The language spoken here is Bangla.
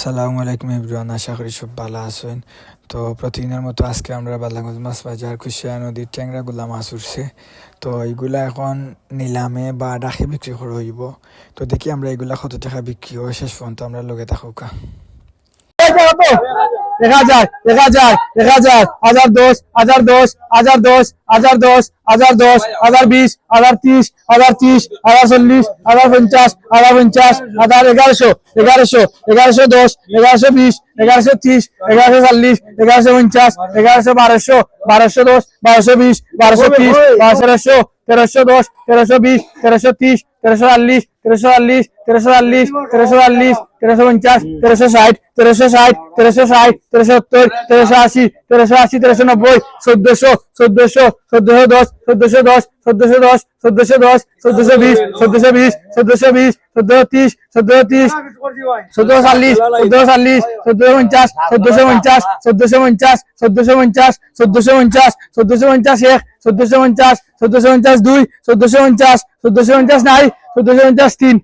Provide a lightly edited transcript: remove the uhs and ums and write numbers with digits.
আসসালামু আলাইকুম এভরিওয়ান, আশা করি সব ভালো আছেন। তো প্রতিদিনের মতো আজকে আমরা বাদলাগঞ্জ মাছ বাজার কুশিয়া নদীর ট্যাংরাগুলা মাছ উঠছে। তো এইগুলা এখন নিলামে বা ডাকে বিক্রি করা হইব। তো দেখি আমরা এগুলা কত টাকা বিক্রি হয়, শেষ পর্যন্ত আমরা লগে থাকুকা। 1000 1000 1000 1010 1010 1010 1010 1010 1020 1030 1030 1040 1050 1050 1100 1100 1110 1120 1130 1140 1150 1100 1200 1210 1220 1230 1310 1320 1330 1340 1340 1340 1340 1350 1360 1360 1360 1370 1380 1380 1390 1400 1400 1410 1410 1410 1410 1420 1420 1420 1430 1430 1440 1440 1450 1450 1450 1450 1450 1450 1450 1450 2 1450 1450 নাই 1450 3